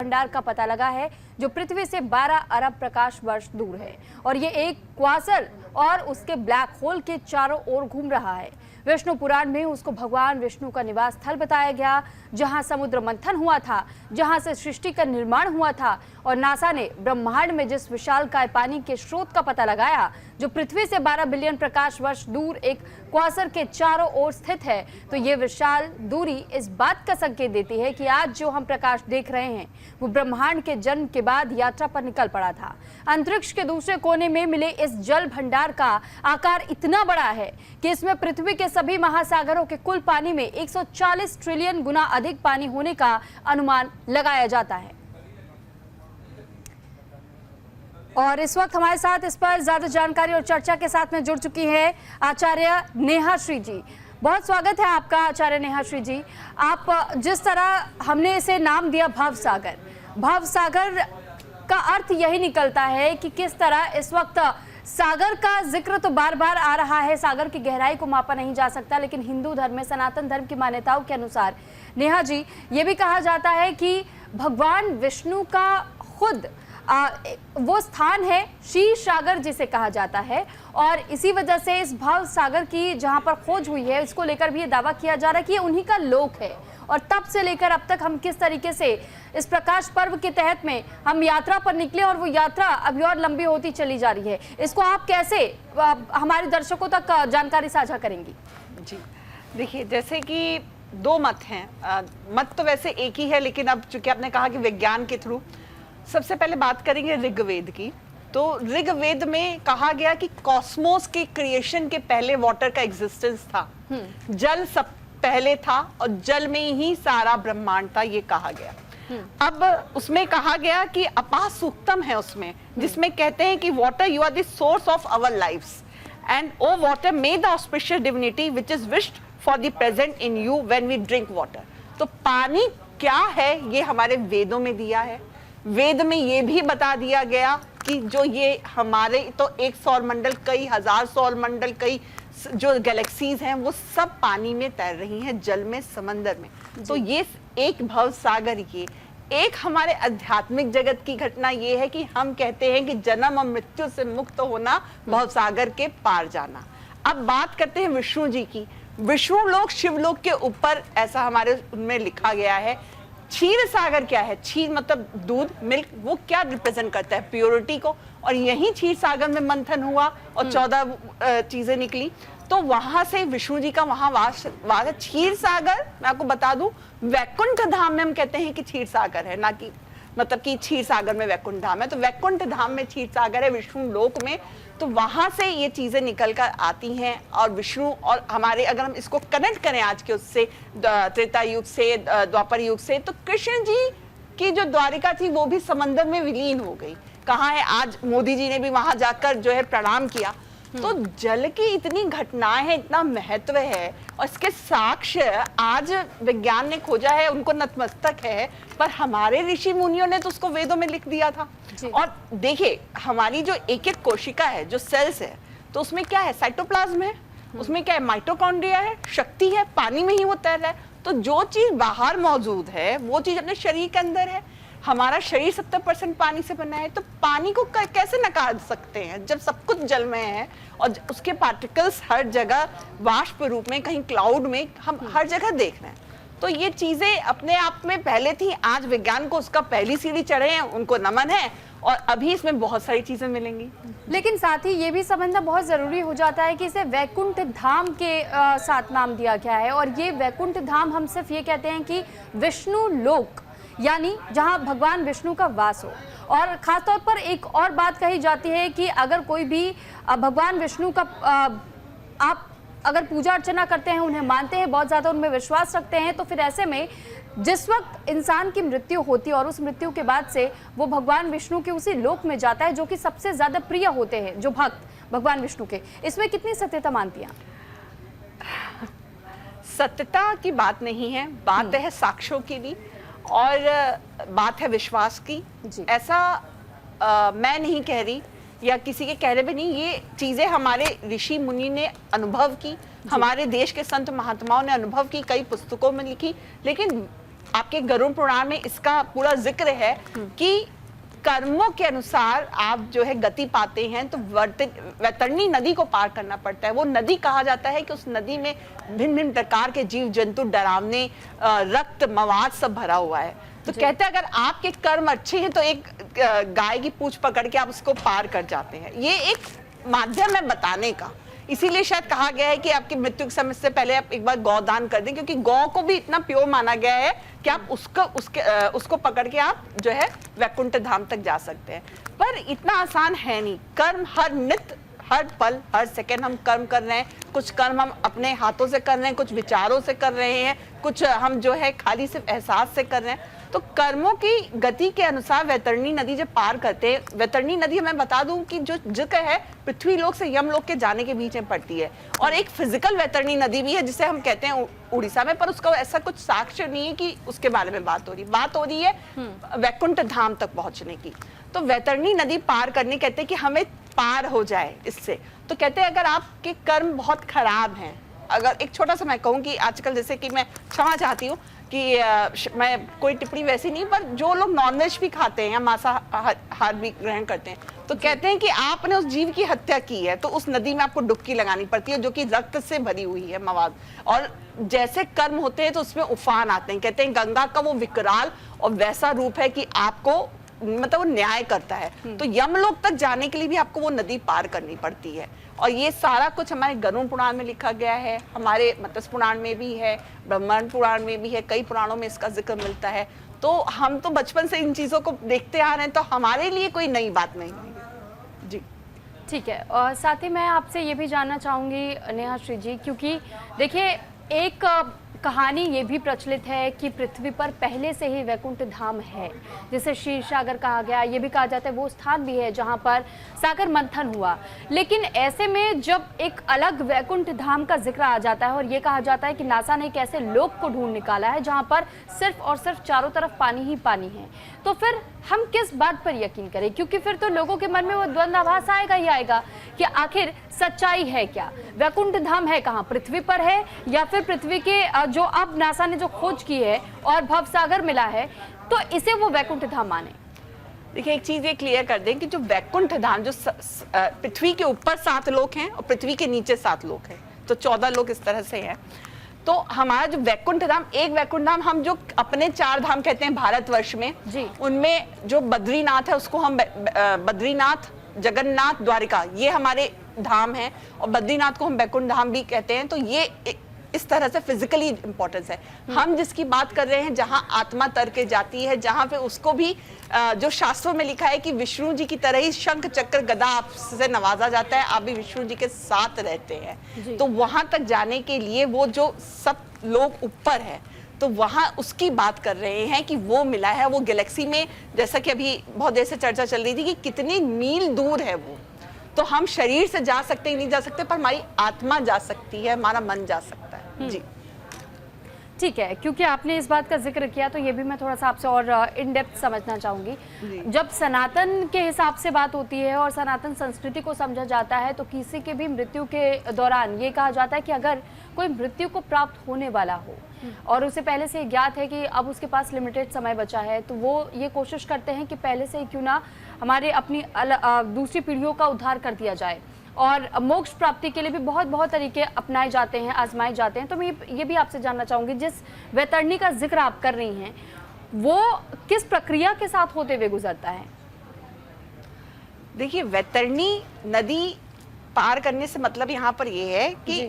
भंडार का पता लगा है जो पृथ्वी से 12 अरब प्रकाश वर्ष दूर है और ये एक क्वासर और उसके ब्लैक होल के चारों ओर घूम रहा है। विष्णु पुराण में उसको भगवान विष्णु का निवास स्थल बताया गया, जहां समुद्र मंथन हुआ था, जहां से सृष्टि का निर्माण हुआ था। और नासा ने ब्रह्मांड में जिस विशालकाय पानी के स्रोत का पता लगाया जो पृथ्वी से 12 बिलियन प्रकाश वर्ष दूर एक क्वासर के चारों ओर स्थित है, तो ये विशाल दूरी इस बात का संकेत देती है कि आज जो हम प्रकाश देख रहे हैं वो ब्रह्मांड के जन्म के बाद यात्रा पर निकल पड़ा था। अंतरिक्ष के दूसरे कोने में मिले इस जल भंडार का आकार इतना बड़ा है कि इसमें पृथ्वी के सभी महासागरों के कुल पानी में 140 ट्रिलियन गुना अधिक पानी होने का अनुमान लगाया जाता है। और इस वक्त हमारे साथ इस पर ज्यादा जानकारी और चर्चा के साथ में जुड़ चुकी है आचार्य नेहाश्री जी। बहुत स्वागत है आपका आचार्य नेहाश्री जी। आप जिस तरह हमने इसे नाम दिया भवसागर, भवसागर का अर्थ यही निकलता है कि किस तरह इस वक्त सागर का जिक्र तो बार बार आ रहा है, सागर की गहराई को मापा नहीं जा सकता, लेकिन हिंदू धर्म में सनातन धर्म की मान्यताओं के अनुसार नेहा जी ये भी कहा जाता है कि भगवान विष्णु का खुद वो स्थान है क्षीर सागर जिसे कहा जाता है। और इसी वजह से इस भव सागर की जहां पर खोज हुई है इसको लेकर भी ये दावा किया जा रहा है कि ये उन्हीं का लोक है। और तब से लेकर अब तक हम किस तरीके से इस प्रकाश पर्व के तहत में हम यात्रा पर निकले और वो यात्रा अभी और लंबी होती चली जा रही है, इसको आप कैसे हमारे दर्शकों तक जानकारी साझा करेंगी? जी देखिए, जैसे कि दो मत हैं, मत तो वैसे एक ही है, लेकिन अब चूंकि आपने कहा कि विज्ञान के थ्रू सबसे पहले बात करेंगे ऋग्वेद की। तो ऋग्वेद में कहा गया कि कॉस्मोस के क्रिएशन के पहले वाटर का एग्जिस्टेंस था, जल सब पहले था और जल में ही सारा ब्रह्मांड था, ये कहा गया। अब उसमें कहा गया कि अपा सूक्तम है उसमें, जिसमें कहते हैं कि water you are the source of our lives and O water may the auspicious divinity which is wished for the present in you when we drink water. तो पानी क्या है ये हमारे वेदों में दिया है। वेद में ये भी बता दिया गया कि जो ये हमारे तो एक सौर मंडल, कई हजार सौर मंडल, कई जो गैलेक्सीज हैं वो सब पानी में तैर रही हैं, जल में, समंदर में। तो ये एक भव सागर, ये एक हमारे आध्यात्मिक जगत की घटना ये है कि हम कहते हैं कि जन्म और मृत्यु से मुक्त होना, भव सागर के पार जाना। अब बात करते हैं विष्णु जी की। विष्णु लोक शिवलोक के ऊपर ऐसा हमारे उनमें लिखा गया है। क्षीर सागर क्या है? क्षीर मतलब दूध, मिल्क, वो क्या रिप्रेजेंट करता है? प्योरिटी को। और यही क्षीर सागर में मंथन हुआ और 14 चीजें निकली। तो वहां से विष्णु जी का वहां वास है। क्षीर सागर मैं आपको बता दूं, वैकुंठ धाम में हम कहते हैं कि क्षीर सागर है, ना कि मतलब कि क्षीर सागर में वैकुंठ धाम है। तो वैकुंठ धाम में क्षीर सागर है, विष्णु लोक में। तो वहां से ये चीजें निकल कर आती हैं। और विष्णु और हमारे, अगर हम इसको कनेक्ट करें आज के उससे, त्रेता युग से, द्वापर युग से, तो कृष्ण जी की जो द्वारिका थी वो भी समंदर में विलीन हो गई। कहाँ है आज? मोदी जी ने भी वहां जाकर जो है प्रणाम किया। तो जल की इतनी घटनाएं हैं, इतना महत्व है, और इसके साक्ष्य आज विज्ञान ने खोजा है, उनको नतमस्तक है। पर हमारे ऋषि मुनियों ने तो उसको वेदों में लिख दिया था। और देखिए, हमारी जो एक एक कोशिका है, जो सेल्स है, तो उसमें क्या है? साइटोप्लाज्म है, उसमें क्या है? माइटोकॉन्ड्रिया है, शक्ति है, पानी में ही वो तैर रहा है। तो जो चीज बाहर मौजूद है वो चीज अपने शरीर के अंदर है। हमारा शरीर 70% पानी से बना है, तो पानी को कैसे नकार सकते हैं जब सब कुछ जल में है और उसके पार्टिकल्स हर जगह वाष्प रूप में, कहीं क्लाउड में, हम हर जगह देख रहे हैं। तो ये चीजें अपने आप में पहले थी, आज विज्ञान को उसका पहली सीढ़ी चढ़े हैं, उनको नमन है। और अभी इसमें बहुत सारी चीजें मिलेंगी। लेकिन साथ ही ये भी समझना बहुत जरूरी हो जाता है कि इसे वैकुंठ धाम के साथ नाम दिया गया है। और ये वैकुंठ धाम हम सिर्फ ये कहते हैं कि विष्णु लोक, यानी जहां भगवान विष्णु का वास हो। और खासतौर पर एक और बात कही जाती है कि अगर कोई भी भगवान विष्णु का आप अगर पूजा अर्चना करते हैं, उन्हें मानते हैं, बहुत ज़्यादा उनमें विश्वास रखते हैं, तो फिर ऐसे में जिस वक्त इंसान की मृत्यु होती है और उस मृत्यु के बाद से वो भगवान विष्णु के उसी लोक में जाता है जो कि सबसे ज़्यादा प्रिय होते हैं, जो भक्त भगवान विष्णु के। इसमें कितनी सत्यता मानती हैं? सत्यता की बात नहीं है, बात है साक्ष्यों की भी, और बात है विश्वास की। ऐसा मैं नहीं कह रही या किसी के कहने पे नहीं, ये चीजें हमारे ऋषि मुनि ने अनुभव की, हमारे देश के संत महात्माओं ने अनुभव की, कई पुस्तकों में लिखी। लेकिन आपके गरुड़ पुराण में इसका पूरा जिक्र है कि कर्मों के अनुसार आप जो है गति पाते हैं, तो वैतरणी नदी को पार करना पड़ता है। वो नदी कहा जाता है कि उस नदी में भिन्न भिन्न प्रकार के जीव जंतु, डरावने, रक्त, मवाद सब भरा हुआ है। तो कहते हैं अगर आपके कर्म अच्छे हैं तो एक गाय की पूंछ पकड़ के आप उसको पार कर जाते हैं। ये एक माध्यम है बताने का, इसीलिए शायद कहा गया है कि आपकी मृत्यु के समय से पहले आप एक बार गौदान कर दें, क्योंकि गौ को भी इतना प्योर माना गया है कि आप उसको पकड़ के आप जो है वैकुंठ धाम तक जा सकते हैं। पर इतना आसान है नहीं। कर्म हर नित्य, हर पल, हर सेकंड हम कर्म कर रहे हैं। कुछ कर्म हम अपने हाथों से कर रहे हैं, कुछ विचारों से कर रहे हैं, कुछ हम जो है खाली सिर्फ एहसास से कर रहे हैं। तो कर्मों की गति के अनुसार वैतरणी नदी जब पार करते हैं, वैतरणी नदी मैं बता दूं कि जो जगह है पृथ्वी लोक से यमलोक के जाने के बीच में पड़ती है। और एक फिजिकल वैतरणी नदी भी है जिसे हम कहते हैं उड़ीसा में, पर उसका ऐसा कुछ साक्ष्य नहीं है कि उसके बारे में बात हो रही है वैकुंठ धाम तक पहुंचने की। तो वैतरणी नदी पार करने कहते हैं कि हमें पार हो जाए इससे। तो कहते हैं अगर आपके कर्म बहुत खराब हैं, अगर एक छोटा सा मैं कहूँ कि आजकल जैसे कि मैं क्षमा चाहती हूँ कि मैं कोई टिप्पणी वैसी नहीं, पर जो लोग नॉनवेज भी खाते हैं या मांसाहार भी ग्रहण करते हैं, तो कहते हैं कि आपने उस जीव की हत्या की है तो उस नदी में आपको डुबकी लगानी पड़ती है जो कि रक्त से भरी हुई है मवाद। और जैसे कर्म होते हैं तो उसमें उफान आते हैं। कहते हैं गंगा का वो विकराल और वैसा रूप है कि आपको मतलब वो न्याय करता है। तो यमलोक तक जाने के लिए भी आपको वो नदी पार करनी पड़ती है। और ये सारा कुछ हमारे गरुड़ पुराण में लिखा गया है, हमारे मत्स्य पुराण में भी है, ब्रह्मांड पुराण में भी है, कई पुराणों में इसका जिक्र मिलता है। तो हम तो बचपन से इन चीजों को देखते आ रहे हैं, तो हमारे लिए कोई नई बात नहीं है। जी ठीक है। और साथ ही मैं आपसे ये भी जानना चाहूँगी नेहाश्री जी, क्योंकि देखिए एक कहानी ये भी प्रचलित है कि पृथ्वी पर पहले से ही वैकुंठ धाम है, जिसे क्षीर सागर कहा गया। ये भी कहा जाता है वो स्थान भी है जहाँ पर सागर मंथन हुआ। लेकिन ऐसे में जब एक अलग वैकुंठ धाम का जिक्र आ जाता है और ये कहा जाता है कि नासा ने एक ऐसे लोक को ढूंढ निकाला है जहाँ पर सिर्फ और सिर्फ चारों तरफ पानी ही पानी है, तो फिर हम किस बात पर यकीन करें? क्योंकि फिर तो लोगों के मन में वो द्वंद्वाभास आएगा ही आएगा कि आखिर सच्चाई है क्या, वैकुंठ धाम है कहाँ, पृथ्वी पर है या फिर पृथ्वी के जो अब नासा ने जो खोज की है और भवसागर मिला है तो इसे वो वैकुंठ धाम माने? देखिए एक चीज ये क्लियर कर दें कि जो वैकुंठ धाम, जो पृथ्वी के ऊपर 7 लोक हैं और पृथ्वी के नीचे 7 लोक हैं, तो 14 लोक इस तरह से हैं। तो हमारा जो वैकुंठ धाम, एक वैकुंठ धाम हम जो अपने 4 धाम कहते हैं भारतवर्ष में, उनमें जो बद्रीनाथ है उसको हम बद्रीनाथ, जगन्नाथ, द्वारिका, ये हमारे धाम हैं। और बद्रीनाथ को हम वैकुंठ धाम भी कहते हैं। तो ये इस तरह से फिजिकली इंपॉर्टेंस है। हम जिसकी बात कर रहे हैं जहां आत्मा तर के जाती है, जहां पे उसको भी जो शास्त्रों में लिखा है कि विष्णु जी की तरह ही शंख चक्र गदा आपसे नवाजा जाता है, आप भी विष्णु जी के साथ रहते हैं। तो वहां तक जाने के लिए वो जो सब लोग ऊपर है, तो वहां उसकी बात कर रहे हैं कि वो मिला है। वो गैलेक्सी में, जैसा कि अभी बहुत देर से चर्चा चल रही थी कि कितनी मील दूर है वो, तो हम शरीर से जा सकते ही नहीं जा सकते, पर हमारी आत्मा जा सकती है, हमारा मन जा सकता है। जी ठीक है। क्योंकि आपने इस बात का जिक्र किया तो ये भी मैं थोड़ा सा आपसे और इन डेप्थ समझना चाहूँगी। जब सनातन के हिसाब से बात होती है और सनातन संस्कृति को समझा जाता है, तो किसी के भी मृत्यु के दौरान ये कहा जाता है कि अगर कोई मृत्यु को प्राप्त होने वाला हो और उसे पहले से ज्ञात है कि अब उसके पास लिमिटेड समय बचा है, तो वो ये कोशिश करते हैं कि पहले से ही क्यों ना हमारे अपनी दूसरी पीढ़ियों का उद्धार कर दिया जाए। और मोक्ष प्राप्ति के लिए भी बहुत तरीके अपनाए जाते हैं, आजमाए जाते हैं। तो मैं ये भी आपसे जानना चाहूँगी, जिस वैतरणी का जिक्र आप कर रही हैं वो किस प्रक्रिया के साथ होते हुए गुजरता है? देखिए वैतरणी नदी पार करने से मतलब यहाँ पर ये है कि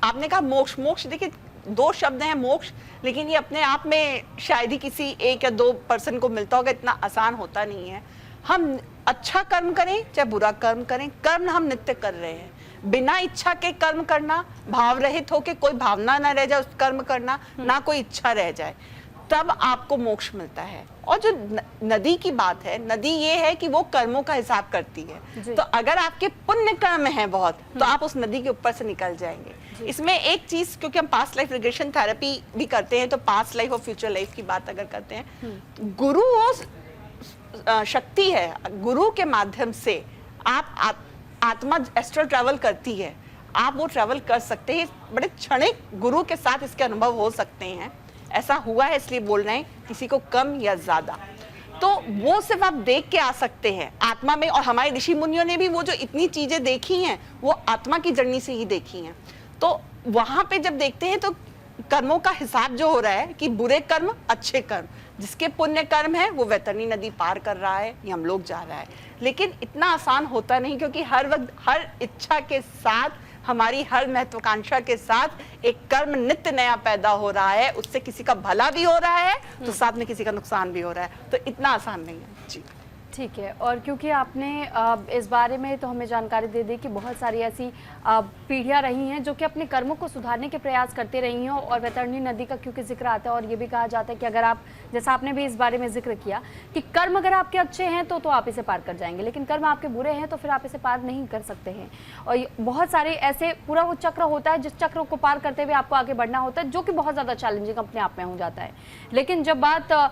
आपने कहा मोक्ष, मोक्ष देखिए 2 शब्द हैं मोक्ष, लेकिन ये अपने आप में शायद ही किसी 1 या 2 पर्सन को मिलता होगा, इतना आसान होता नहीं है। हम अच्छा कर्म करें चाहे बुरा कर्म करें, कर्म हम नित्य कर रहे हैं। बिना इच्छा के कर्म करना, भाव रहित होके, कोई भावना ना रह जाए उस कर्म करना, ना कोई इच्छा रह जाए, तब आपको मोक्ष मिलता है। और जो नदी की बात है, नदी ये है कि वो कर्मों का हिसाब करती है। तो अगर आपके पुण्य कर्म हैं बहुत, तो आप उस नदी के ऊपर से निकल जाएंगे। इसमें एक चीज, क्योंकि हम पास्ट लाइफ रिग्रेशन थेरेपी भी करते हैं, तो पास्ट लाइफ और फ्यूचर लाइफ की बात अगर करते हैं, गुरु वो शक्ति है, गुरु के माध्यम से आप आत्मा एस्ट्रल ट्रैवल करती है, आप वो ट्रैवल कर सकते हैं। बड़े क्षणिक गुरु के साथ इसके अनुभव हो सकते हैं ऐसा हुआ है इसलिए बोल रहे हैं, किसी को कम या ज्यादा। तो वो सिर्फ आप देख के आ सकते हैं आत्मा में, और हमारे ऋषि मुनियों ने भी वो जो इतनी चीजें देखी हैं वो आत्मा की जर्नी से ही देखी हैं। तो वहां पे जब देखते हैं तो कर्मों का हिसाब जो हो रहा है कि बुरे कर्म अच्छे कर्म, जिसके पुण्य कर्म है वो वैतरणी नदी पार कर रहा है, यमलोक जा रहा है। लेकिन इतना आसान होता नहीं, क्योंकि हर वक्त हर इच्छा के साथ, हमारी हर महत्वाकांक्षा के साथ एक कर्म नित्य नया पैदा हो रहा है, उससे किसी का भला भी हो रहा है तो साथ में किसी का नुकसान भी हो रहा है। तो इतना आसान नहीं है जी। ठीक है, और क्योंकि आपने इस बारे में तो हमें जानकारी दे दी कि बहुत सारी ऐसी पीढ़ियां रही हैं जो कि अपने कर्मों को सुधारने के प्रयास करते रही हैं, और वैतरणी नदी का क्योंकि जिक्र आता है और ये भी कहा जाता है कि अगर आप, जैसा आपने भी इस बारे में जिक्र किया कि कर्म अगर आपके अच्छे हैं तो आप इसे पार कर जाएंगे, लेकिन कर्म आपके बुरे हैं तो फिर आप इसे पार नहीं कर सकते हैं। और बहुत सारे ऐसे पूरा वो चक्र होता है जिस चक्र को पार करते हुए आपको आगे बढ़ना होता है, जो कि बहुत ज़्यादा चैलेंजिंग अपने आप में हो जाता है। लेकिन जब बात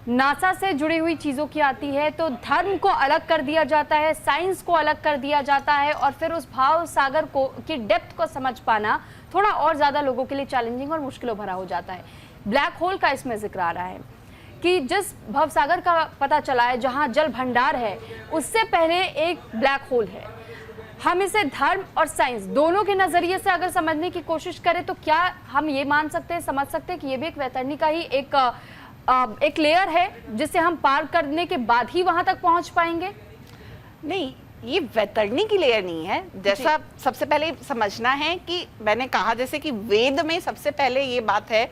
नासा से जुड़ी हुई चीज़ों की आती है तो धर्म को अलग कर दिया जाता है, साइंस को अलग कर दिया जाता है, और फिर उस भाव सागर को की डेप्थ को समझ पाना थोड़ा और ज़्यादा लोगों के लिए चैलेंजिंग और मुश्किलों भरा हो जाता है। ब्लैक होल का इसमें जिक्र आ रहा है कि जिस भव सागर का पता चला है जहाँ जल भंडार है, उससे पहले एक ब्लैक होल है। हम इसे धर्म और साइंस दोनों के नज़रिए से अगर समझने की कोशिश करें तो क्या हम ये मान सकते हैं, समझ सकते हैं कि ये भी एक वैतरणी का ही एक लेयर है जिसे हम पार करने के बाद ही वहां तक पहुंच पाएंगे? नहीं, ये वैतरणी की लेयर नहीं है। जैसा सबसे पहले समझना है कि मैंने कहा जैसे कि वेद में सबसे पहले ये बात है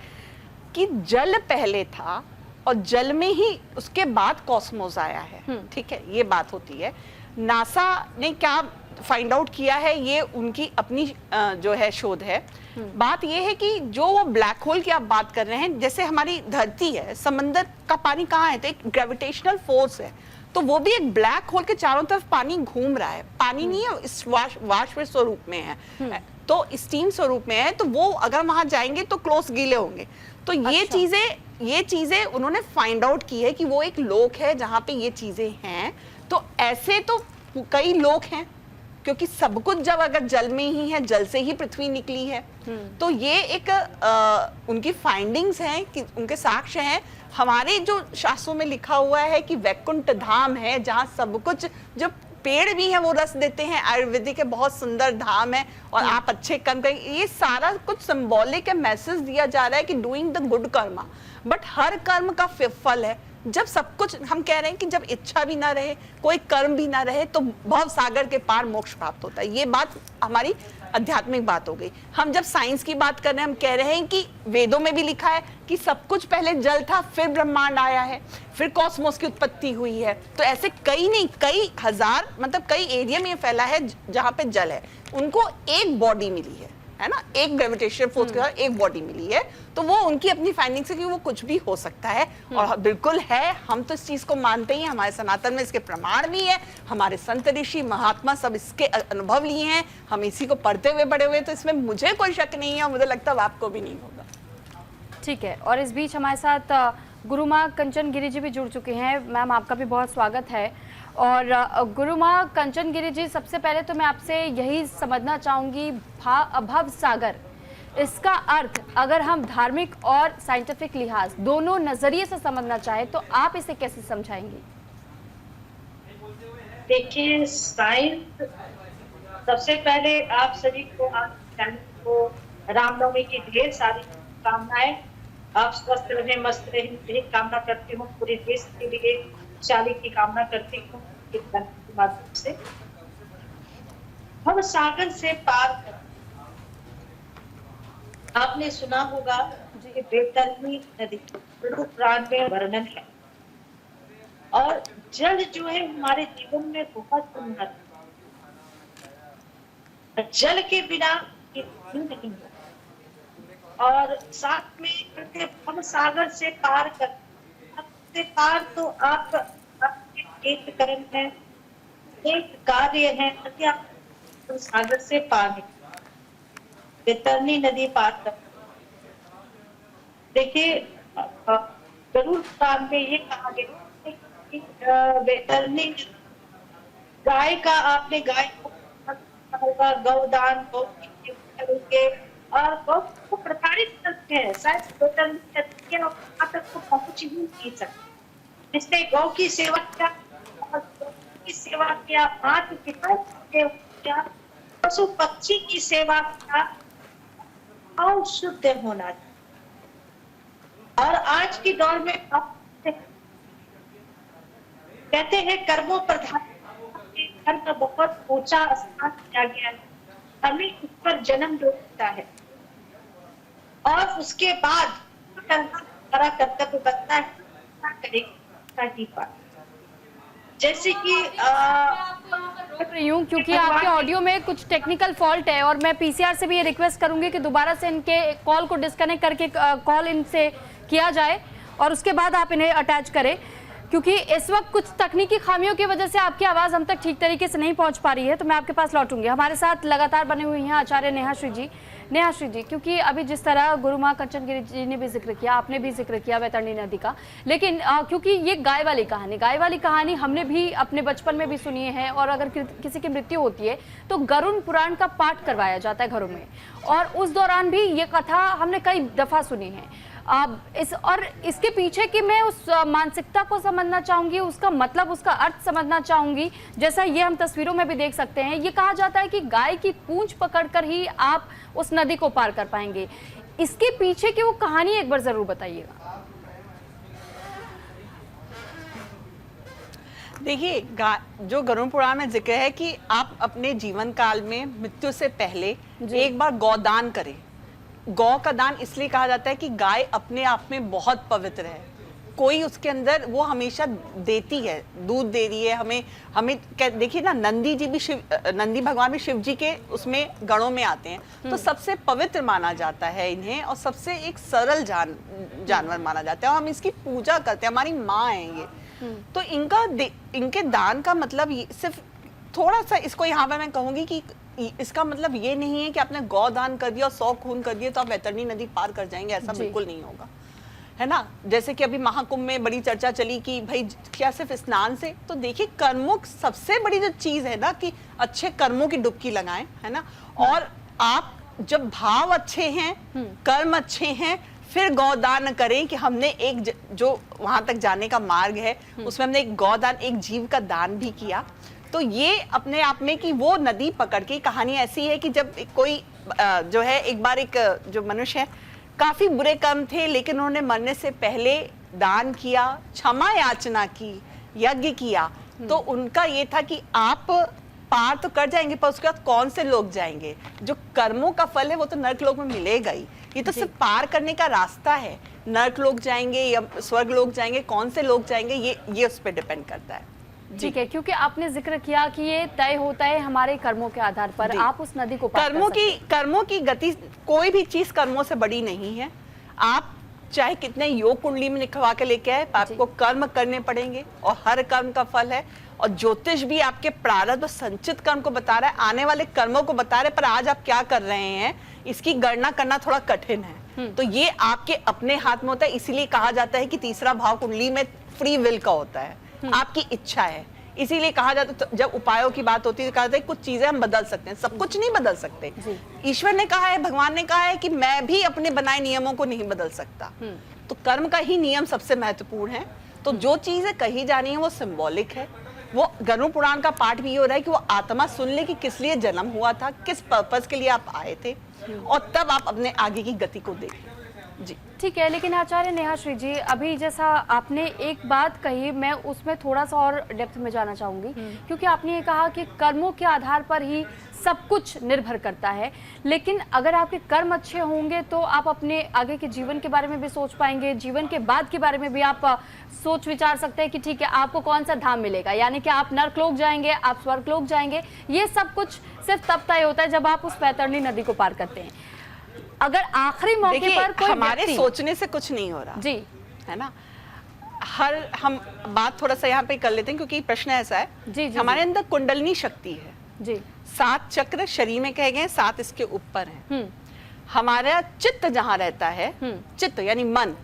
कि जल पहले था और जल में ही उसके बाद कॉस्मोस आया है। ठीक है, ये बात होती है। नासा ने क्या फाइंड आउट किया है ये उनकी अपनी जो है शोध है। बात ये है कि जो वो ब्लैक होल की आप बात कर रहे हैं, जैसे हमारी धरती है, समंदर का पानी कहाँ है, तो एक ग्रेविटेशनल फोर्स है, तो वो भी एक ब्लैक होल के चारों तरफ पानी घूम रहा है। पानी नहीं है, इस वाष्प स्वरूप में है, तो स्टीम स्वरूप में है, तो वो अगर वहां जाएंगे तो क्लोज गीले होंगे। तो ये चीजें उन्होंने फाइंड आउट की है कि वो एक लोक है जहाँ पे ये चीजें हैं। तो ऐसे तो कई लोक हैं, क्योंकि सब कुछ जब अगर जल में ही है, जल से ही पृथ्वी निकली है, तो ये एक उनकी फाइंडिंग्स हैं कि उनके साक्ष्य हैं। हमारे जो शास्त्रों में लिखा हुआ है कि वैकुंठ धाम है जहाँ सब कुछ, जो पेड़ भी है वो रस देते हैं, आयुर्वेदिक के बहुत सुंदर धाम है, और आप अच्छे कर्म करें, ये सारा कुछ सिंबॉलिक है, मैसेज दिया जा रहा है कि doing the good karma. But हर कर्म का फल है। जब सब कुछ हम कह रहे हैं कि जब इच्छा भी ना रहे, कोई कर्म भी ना रहे, तो भव सागर के पार मोक्ष प्राप्त होता है। ये बात हमारी आध्यात्मिक बात हो गई। हम जब साइंस की बात कर रहे हैं, हम कह रहे हैं कि वेदों में भी लिखा है कि सब कुछ पहले जल था, फिर ब्रह्मांड आया है, फिर कॉस्मोस की उत्पत्ति हुई है। तो ऐसे कई नहीं, कई हजार, मतलब कई एरिया में फैला है जहां पे जल है, उनको एक बॉडी मिली है ना, एक ग्रेविटेशनल फोर्स के साथ एक बॉडी मिली है। तो वो उनकी अपनी फाइंडिंग्स है कि वो कुछ भी हो सकता है, और बिल्कुल है, हम तो इस चीज को मानते ही, हमारे सनातन में इसके प्रमाण भी है, हमारे संत ऋषि महात्मा सब इसके अनुभव लिए हैं, हम इसी को पढ़ते हुए बड़े हुए, तो इसमें मुझे कोई शक नहीं है, मुझे लगता है आपको भी नहीं होगा। ठीक है, और इस बीच हमारे साथ गुरु माँ कंचन गिरी जी भी जुड़ चुके हैं। मैम, आपका भी बहुत स्वागत है। और गुरु माँ कंचन गिरी जी, सबसे पहले तो मैं आपसे यही समझना चाहूँगी, भव सागर, इसका अर्थ अगर हम धार्मिक और साइंटिफिक लिहाज दोनों नजरिए से समझना चाहें तो आप इसे कैसे समझाएंगी? देखिए, साइंस, सबसे पहले आप सभी को, आप चैनल को रामनवमी की ढेर सारी कामनाएं। आप स्वस्थ रहें, मस्त रहें, यही कामना करती हूँ। पूरे देश के लिए खुशहाली की कामना करती हूँ इस माध्यम से। हम सागर से पार कर, आपने सुना होगा कि वैतरणी नदी प्राण में वर्णन है, और जल जो है हमारे जीवन में बहुत सुंदर है। जल के बिना नहीं है, और साथ में हम सागर से पार कर, से पार तो आप एक कर्म है, एक कार्य है, आप सागर से पार है, वैतरणी नदी पार कर। देखिए, गरुड़ पुराण में ये कहा गया कि वैतरणी गाय का, आपने गाय को गौदान के और गौ को प्रताड़ित करते हैं, शायद वहाँ तक तो पहुंच ही नहीं सकते। इसलिए गौ की सेवा क्या और गौ की सेवा क्या, मातृ पिता की सेवा क्या, पशु पक्षी की सेवा क्या, और शुद्ध होना चाहिए। और आज के दौर में आप कहते हैं कर्मों प्रधान, कर्म का बहुत ऊंचा स्थान दिया गया है, हमें उस पर जन्म लेता है और उसके बाद कर्म कर्तव्य बनता है, क्या करेगा ही पार। जैसे कि रही हूँ क्योंकि आपके ऑडियो में कुछ टेक्निकल फॉल्ट है और मैं पीसीआर से भी ये रिक्वेस्ट करूंगी कि दोबारा से इनके कॉल को डिस्कनेक्ट करके कॉल इनसे किया जाए और उसके बाद आप इन्हें अटैच करें, क्योंकि इस वक्त कुछ तकनीकी खामियों की वजह से आपकी आवाज़ हम तक ठीक तरीके से नहीं पहुंच पा रही है। तो मैं आपके पास लौटूंगी। हमारे साथ लगातार बने हुए हैं आचार्य नेहाश्री जी। नेहाश्री जी, क्योंकि अभी जिस तरह गुरु माँ कंचन गिरी जी ने भी जिक्र किया, आपने भी जिक्र किया वैतरणी नदी का, लेकिन क्योंकि ये गाय वाली कहानी हमने भी अपने बचपन में भी सुनी है और अगर किसी की मृत्यु होती है तो गरुड़ पुराण का पाठ करवाया जाता है घरों में, और उस दौरान भी ये कथा हमने कई दफ़ा सुनी है। इसके पीछे की मैं उस मानसिकता को समझना चाहूंगी, उसका मतलब, उसका अर्थ समझना चाहूंगी। जैसा ये हम तस्वीरों में भी देख सकते हैं, ये कहा जाता है कि गाय की पूंछ पकड़कर ही आप उस नदी को पार कर पाएंगे। इसके पीछे की वो कहानी एक बार जरूर बताइएगा। देखिए, जो गरुड़ पुराण में जिक्र है कि आप अपने जीवन काल में मृत्यु से पहले एक बार गौदान करें। गौ का दान इसलिए कहा जाता है कि गाय अपने आप में बहुत पवित्र है, कोई उसके अंदर वो हमेशा देती है, दूध दे रही है हमें देखिए ना, नंदी जी भी नंदी भगवान भी शिव जी के उसमें गणों में आते हैं, तो सबसे पवित्र माना जाता है इन्हें और सबसे एक सरल जानवर माना जाता है और हम इसकी पूजा करते हैं, हमारी माँ है ये। तो इनके दान का मतलब सिर्फ थोड़ा सा, इसको यहाँ पर मैं कहूंगी कि इसका मतलब ये नहीं है कि आपने गौ दान कर दिया और 100 खून कर दिए तो आप वैतरणी नदी पार कर जाएंगे, ऐसा बिल्कुल नहीं होगा, है ना। जैसे कि अभी महाकुंभ में बड़ी चर्चा चली कि भाई क्या सिर्फ स्नान से, तो देखिए कर्मों सबसे बड़ी जो चीज है ना कि अच्छे कर्मों की डुबकी लगाएं, है ना। और आप जब भाव अच्छे हैं, कर्म अच्छे हैं, फिर गौदान करें कि हमने एक जो वहां तक जाने का मार्ग है उसमें हमने एक गौदान, एक जीव का दान भी किया। तो ये अपने आप में कि वो नदी पकड़ के, कहानी ऐसी है कि जब कोई जो है एक बार एक जो मनुष्य है, काफी बुरे कर्म थे लेकिन उन्होंने मरने से पहले दान किया, क्षमा याचना की, यज्ञ किया, तो उनका ये था कि आप पार तो कर जाएंगे पर उसके बाद कौन से लोग जाएंगे, जो कर्मों का फल है वो तो नरक लोक में मिलेगा ही, ये तो सिर्फ पार करने का रास्ता है, नरक लोक जाएंगे या स्वर्ग लोक जाएंगे, कौन से लोग जाएंगे ये उस पर डिपेंड करता है। ठीक है, क्योंकि आपने जिक्र किया कि ये तय होता है हमारे कर्मों के आधार पर, आप उस नदी को पार कर्मों की गति, कोई भी चीज कर्मों से बड़ी नहीं है। आप चाहे कितने योग कुंडली में लिखवा के लेके आए, आपको कर्म करने पड़ेंगे और हर कर्म का फल है। और ज्योतिष भी आपके प्रारब्ध और संचित कर्म को बता रहा है, आने वाले कर्मों को बता रहे, पर आज आप क्या कर रहे हैं इसकी गणना करना थोड़ा कठिन है। तो ये आपके अपने हाथ में होता है, इसीलिए कहा जाता है कि तीसरा भाव कुंडली में फ्री विल का होता है, आपकी इच्छा है। इसीलिए कहा जाता है, जब उपायों की बात होती है तो कहा जाता है कुछ चीजें हम बदल सकते हैं, सब कुछ नहीं बदल सकते। ईश्वर ने कहा है, भगवान ने कहा है कि मैं भी अपने बनाए नियमों को नहीं बदल सकता, तो कर्म का ही नियम सबसे महत्वपूर्ण है। तो जो चीजें कही जानी है वो सिंबॉलिक है। वो गरुड़ पुराण का पाठ भी ये हो रहा है कि वो आत्मा सुन ले कि किस लिए जन्म हुआ था, किस पर्पस के लिए आप आए थे, और तब आप अपने आगे की गति को देखें। जी ठीक है, लेकिन आचार्य नेहाश्री जी, अभी जैसा आपने एक बात कही, मैं उसमें थोड़ा सा और डेप्थ में जाना चाहूंगी, क्योंकि आपने ये कहा कि कर्मों के आधार पर ही सब कुछ निर्भर करता है, लेकिन अगर आपके कर्म अच्छे होंगे तो आप अपने आगे के जीवन के बारे में भी सोच पाएंगे, जीवन के बाद के बारे में भी आप सोच विचार सकते हैं कि ठीक है आपको कौन सा धाम मिलेगा, यानी कि आप नरकलोक जाएंगे, आप स्वर्गलोक जाएंगे। ये सब कुछ सिर्फ तब तय होता है जब आप उस वैतरणी नदी को पार करते हैं। अगर आखिरी मौके पर कोई हमारे सोचने से कुछ नहीं हो रहा जी, है ना। हम बात थोड़ा सा यहाँ पे कर लेते हैं क्योंकि प्रश्न ऐसा है। जी, जी, हमारे अंदर कुंडलनी शक्ति है जी, 7 चक्र शरीर में कहे गए, 7 इसके ऊपर हैं। हमारा चित्त जहाँ रहता है, चित्त यानी मन,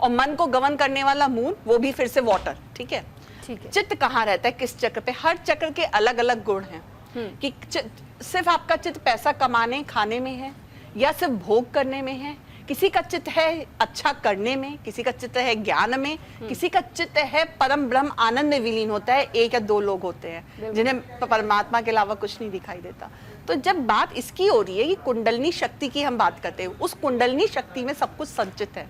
और मन को गवर्न करने वाला मून, वो भी फिर से वाटर, ठीक है। चित्त कहाँ रहता है, किस चक्र पे, हर चक्र के अलग अलग गुण हैं कि सिर्फ आपका चित्त पैसा कमाने खाने में है, या सिर्फ भोग करने में है, किसी का चित्त है अच्छा करने में, किसी का चित्त है ज्ञान में, किसी का चित्त है परम ब्रह्म आनंद में विलीन होता है। एक या दो लोग होते हैं जिन्हें परमात्मा के अलावा कुछ नहीं दिखाई देता। तो जब बात इसकी हो रही है कि कुंडलनी शक्ति की हम बात करते हैं, उस कुंडलनी शक्ति में सब कुछ संचित है,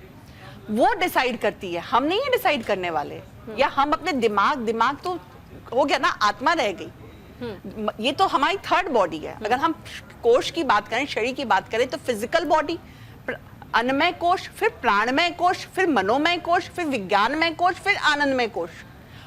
वो डिसाइड करती है, हम नहीं है डिसाइड करने वाले। या हम अपने दिमाग तो हो गया ना, आत्मा रह गई। ये तो हमारी थर्ड बॉडी है। अगर हम कोश की बात करें, शरीर की बात करें, तो फिजिकल बॉडी, अन्नमय कोश, फिर प्राणमय कोश, फिर मनोमय कोश, फिर विज्ञानमय कोश, फिर आनंदमय कोश,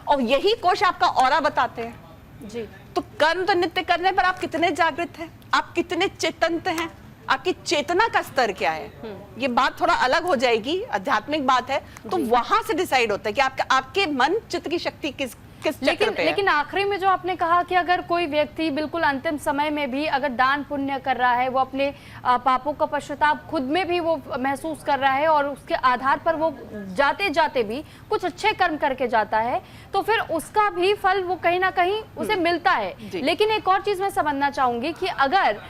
और यही कोश आपका ऑरा बताते हैं जी। तो कर्म तो नित्य करने पर आप कितने जागृत हैं, आप कितने चेतनत हैं, आपकी चेतना का स्तर क्या है, ये बात थोड़ा अलग हो जाएगी, आध्यात्मिक बात है। तो वहां से डिसाइड होता है कि आपके मन चित्त की शक्ति किस चक्र पे है। लेकिन आखिरी में जो आपने कहा कि अगर कोई व्यक्ति बिल्कुल अंतिम समय में भी अगर दान पुण्य कर रहा है, वो अपने पापों का पश्चाताप खुद में भी वो महसूस कर रहा है और उसके आधार पर वो जाते जाते भी कुछ अच्छे कर्म करके जाता है, तो फिर उसका भी फल वो कहीं ना कहीं उसे मिलता है। लेकिन एक और चीज मैं समझना चाहूंगी कि अगर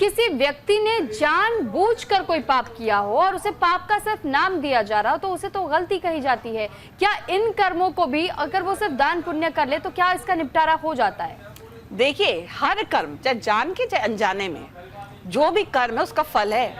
किसी व्यक्ति ने जानबूझकर कोई पाप किया हो और उसे पाप का सिर्फ नाम दिया जा रहा हो, तो उसे तो गलती कही जाती है। क्या इन कर्मों को भी अगर वो सिर्फ दान पुण्य कर ले तो क्या इसका निपटारा हो जाता है? देखिए, हर कर्म, चाहे जान के चाहे अनजाने में, जो भी कर्म है उसका फल है।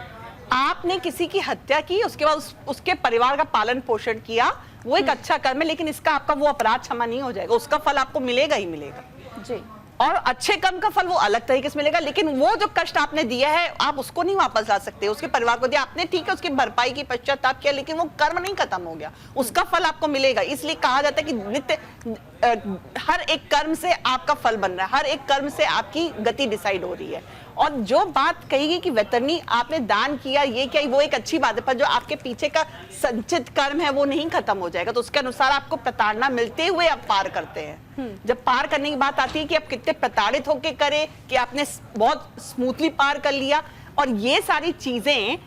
आपने किसी की हत्या की, उसके बाद उसके परिवार का पालन पोषण किया, वो एक अच्छा कर्म है, लेकिन इसका आपका वो अपराध क्षमा नहीं हो जाएगा, उसका फल आपको मिलेगा ही मिलेगा जी। और अच्छे कर्म का फल वो अलग तरीके से मिलेगा। लेकिन वो जो कष्ट आपने दिया है, आप उसको नहीं वापस ला सकते। उसके परिवार को दिया आपने, ठीक है, उसकी भरपाई की, पश्चाताप किया, लेकिन वो कर्म नहीं खत्म हो गया, उसका फल आपको मिलेगा। इसलिए कहा जाता है कि नित्य हर एक कर्म से आपका फल बन रहा है, हर एक कर्म से आपकी गति डिसाइड हो रही है। और जो बात कही कि वैतरणी आपने दान किया, ये क्या, वो एक अच्छी बात है, पर जो आपके पीछे का संचित कर्म है वो नहीं खत्म हो जाएगा। तो उसके अनुसार आपको प्रताड़ना मिलते हुए आप पार करते हैं। जब पार करने की बात आती है कि आप कितने प्रताड़ित होके करे, कि आपने बहुत स्मूथली पार कर लिया, और ये सारी चीजें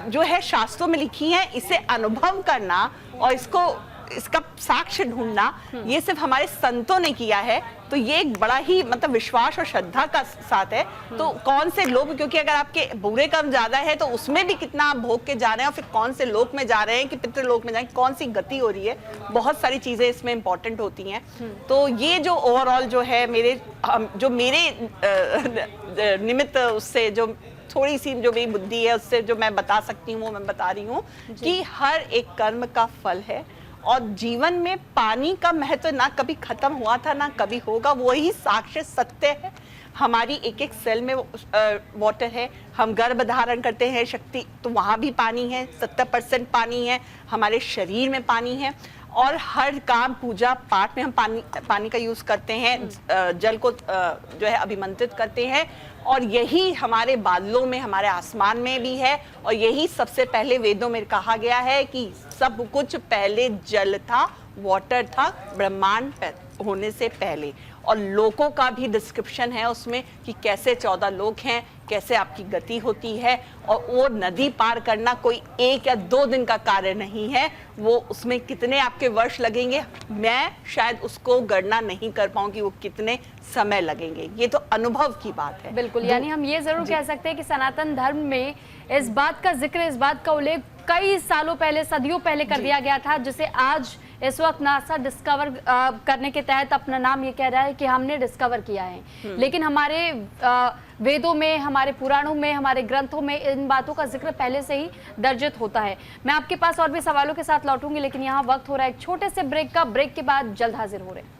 जो है शास्त्रों में लिखी हैं, इसे अनुभव करना और इसका साक्ष्य ढूंढना, ये सिर्फ हमारे संतों ने किया है। तो ये एक बड़ा ही मतलब विश्वास और श्रद्धा का साथ है। तो कौन से लोग, क्योंकि अगर आपके बुरे कर्म ज्यादा है तो उसमें भी कितना आप भोग के जा रहे हैं, और फिर कौन से लोक में जा रहे हैं कि पितृलोक में जाएंगे, कौन सी गति हो रही है, बहुत सारी चीजें इसमें इंपॉर्टेंट होती हैं। तो ये जो ओवरऑल जो है मेरे निमित्त, उससे जो थोड़ी सी जो मेरी बुद्धि है उससे जो मैं बता सकती हूँ वो मैं बता रही हूँ कि हर एक कर्म का फल है। और जीवन में पानी का महत्व ना कभी खत्म हुआ था ना कभी होगा, वही साक्ष्य सत्य है। हमारी एक एक सेल में वाटर है, हम गर्भ धारण करते हैं शक्ति, तो वहाँ भी पानी है, 70% पानी है, हमारे शरीर में पानी है। और हर काम पूजा पाठ में हम पानी का यूज करते हैं, जल को जो है अभिमंत्रित करते हैं। और यही हमारे बादलों में, हमारे आसमान में भी है। और यही सबसे पहले वेदों में कहा गया है कि सब कुछ पहले जल था, वाटर था, ब्रह्मांड होने से पहले। और लोकों का भी डिस्क्रिप्शन है उसमें कि कैसे 14 लोक हैं, कैसे आपकी गति होती है। और वो नदी पार करना कोई 1 या 2 दिन का कार्य नहीं है, वो उसमें कितने आपके वर्ष लगेंगे, मैं शायद उसको गणना नहीं कर पाऊँ कि वो कितने समय लगेंगे। ये तो अनुभव की बात है। बिल्कुल, यानी हम ये जरूर कह सकते हैं कि सनातन धर्म में इस बात का जिक्र, इस बात का उल्लेख कई सालों पहले, सदियों पहले कर दिया गया था, जिसे आज इस वक्त नासा डिस्कवर करने के तहत अपना नाम ये कह रहा है कि हमने डिस्कवर किया है। लेकिन हमारे वेदों में, हमारे पुराणों में, हमारे ग्रंथों में इन बातों का जिक्र पहले से ही दर्जित होता है। मैं आपके पास और भी सवालों के साथ लौटूंगी, लेकिन यहाँ वक्त हो रहा है एक छोटे से ब्रेक का। ब्रेक के बाद जल्द हाजिर हो रहे हैं।